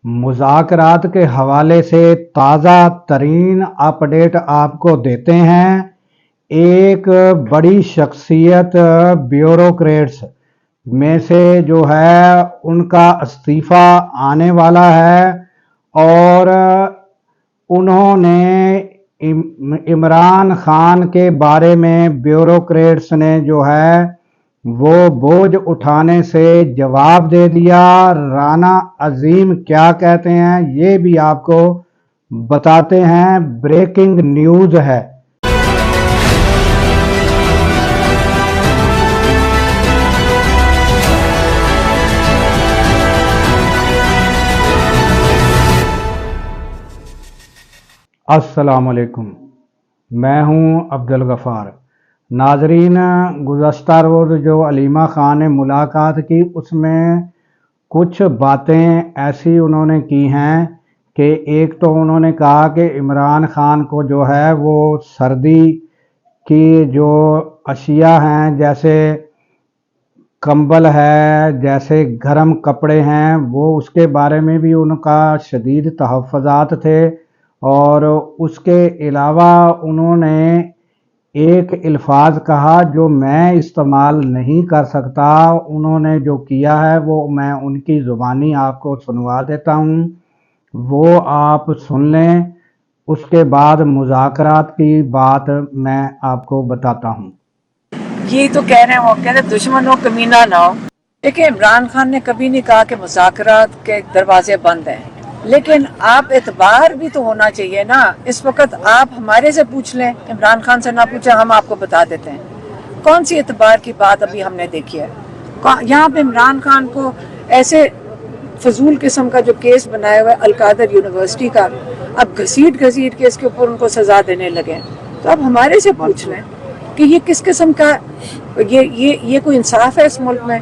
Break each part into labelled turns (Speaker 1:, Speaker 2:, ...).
Speaker 1: मुज़ाकरात के हवाले से ताज़ा तरीन अपडेट आपको देते हैं। एक बड़ी शख्सियत ब्यूरोक्रेट्स में से जो है उनका इस्तीफ़ा आने वाला है और उन्होंने इमरान खान के बारे में ब्यूरोक्रेट्स ने जो है वो बोझ उठाने से जवाब दे दिया। राना अजीम क्या कहते हैं ये भी आपको बताते हैं। ब्रेकिंग न्यूज़ है। अस्सलाम वालेकुम, मैं हूं अब्दुल गफ़ार। नाजरीन, गुज़श्ता रोज़ जो अलीमा ख़ान ने मुलाकात की उसमें कुछ बातें ऐसी उन्होंने की हैं कि एक तो उन्होंने कहा कि इमरान खान को जो है वो सर्दी की जो अशिया हैं जैसे कंबल है, जैसे गर्म कपड़े हैं, वो उसके बारे में भी उनका शदीद तहफ़्फ़ुज़ात थे। और उसके अलावा उन्होंने एक अल्फाज कहा जो मैं इस्तेमाल नहीं कर सकता। उन्होंने जो किया है वो मैं उनकी ज़ुबानी आपको सुनवा देता हूँ, वो आप सुन लें। उसके बाद मुज़ाकरात की बात मैं आपको बताता हूँ।
Speaker 2: ये तो कह रहे हैं, वो कह रहे दुश्मन हो कमीना ना हो। देखिए, इमरान खान ने कभी नहीं कहा कि मुज़ाकरात के दरवाजे बंद हैं, लेकिन आप एतबार भी तो होना चाहिए ना। इस वक्त आप हमारे से पूछ लें, इमरान खान से ना पूछे, हम आपको बता देते हैं। कौन सी एतबार की बात अभी हमने देखी है? यहाँ पे इमरान खान को ऐसे फजूल किस्म का जो केस बनाया हुआ है अलकादर यूनिवर्सिटी का, अब घसीट घसीट के इसके ऊपर उनको सजा देने लगे। तो अब हमारे से पूछ लें कि ये किस किस्म का ये कोई इंसाफ है इस मुल्क में?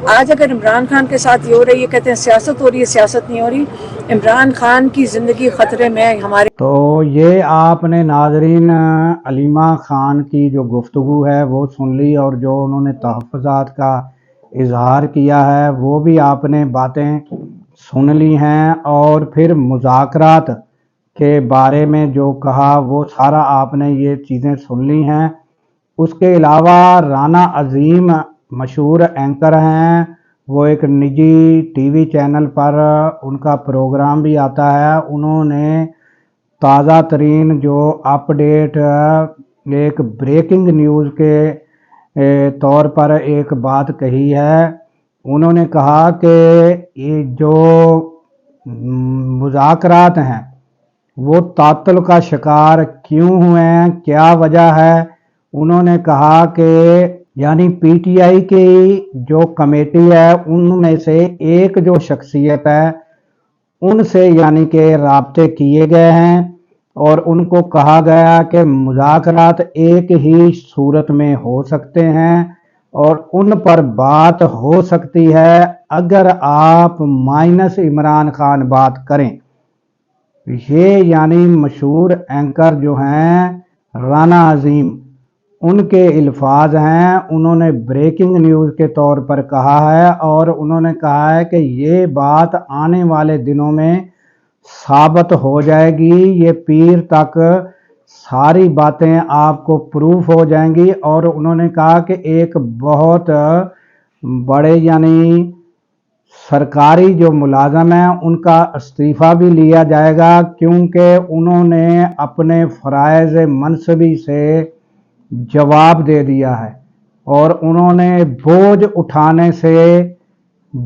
Speaker 2: आज अगर इमरान खान के साथ ये हो रही है, कहते हैं सियासत हो रही है, सियासत नहीं हो रही। इमरान खान की ज़िंदगी ख़तरे में है हमारे।
Speaker 1: तो ये आपने नाजरीन अलीमा ख़ान की जो गुफ्तगू है वो सुन ली और जो उन्होंने तहफ़्फ़ुज़ात का इजहार किया है वो भी आपने बातें सुन ली हैं। और फिर मुज़ाकरात के बारे में जो कहा वो सारा आपने ये चीज़ें सुन ली हैं। उसके अलावा राना अजीम मशहूर एंकर हैं, वो एक निजी टीवी चैनल पर उनका प्रोग्राम भी आता है। उन्होंने ताज़ा तरीन जो अपडेट एक ब्रेकिंग न्यूज़ के तौर पर एक बात कही है। उन्होंने कहा कि ये जो मुज़ाकरात हैं वो तातुल का शिकार क्यों हुए हैं, क्या वजह है। उन्होंने कहा कि यानी पीटीआई की जो कमेटी है उनमें से एक जो शख्सियत है उनसे यानी कि राब्ते किए गए हैं और उनको कहा गया कि मुज़ाकरात एक ही सूरत में हो सकते हैं और उन पर बात हो सकती है अगर आप माइनस इमरान खान बात करें। ये यानी मशहूर एंकर जो हैं राना अजीम, उनके अल्फाज हैं। उन्होंने ब्रेकिंग न्यूज़ के तौर पर कहा है और उन्होंने कहा है कि ये बात आने वाले दिनों में साबित हो जाएगी। ये पीर तक सारी बातें आपको प्रूफ हो जाएंगी। और उन्होंने कहा कि एक बहुत बड़े यानी सरकारी जो मुलाजम हैं उनका इस्तीफ़ा भी लिया जाएगा क्योंकि उन्होंने अपने फ़राइज़ मनसबी से जवाब दे दिया है और उन्होंने बोझ उठाने से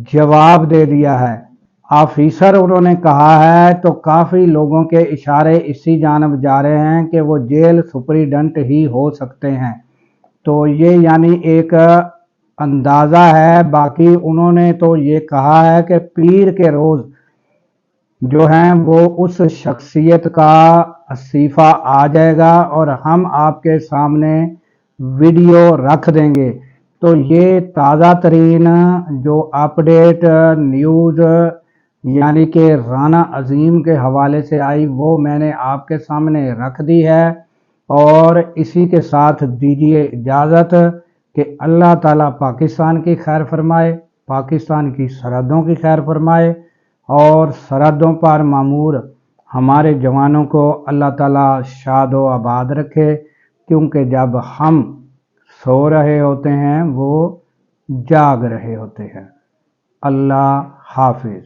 Speaker 1: जवाब दे दिया है। ऑफिसर उन्होंने कहा है तो काफ़ी लोगों के इशारे इसी जानब जा रहे हैं कि वो जेल सुपरिटेंडेंट ही हो सकते हैं। तो ये यानी एक अंदाज़ा है। बाकी उन्होंने तो ये कहा है कि पीर के रोज़ जो हैं वो उस शख्सियत का इस्तीफ़ा आ जाएगा और हम आपके सामने वीडियो रख देंगे। तो ये ताज़ा तरीन जो अपडेट न्यूज़ यानी कि राना अजीम के हवाले से आई वो मैंने आपके सामने रख दी है। और इसी के साथ दीजिए इजाज़त कि अल्लाह ताला पाकिस्तान की खैर फरमाए, पाकिस्तान की सरहदों की खैर फरमाए। اور سرحدوں پر معمور ہمارے جوانوں کو اللہ تعالیٰ شاد و آباد رکھے، کیونکہ جب ہم سو رہے ہوتے ہیں وہ جاگ رہے ہوتے ہیں۔ اللہ حافظ۔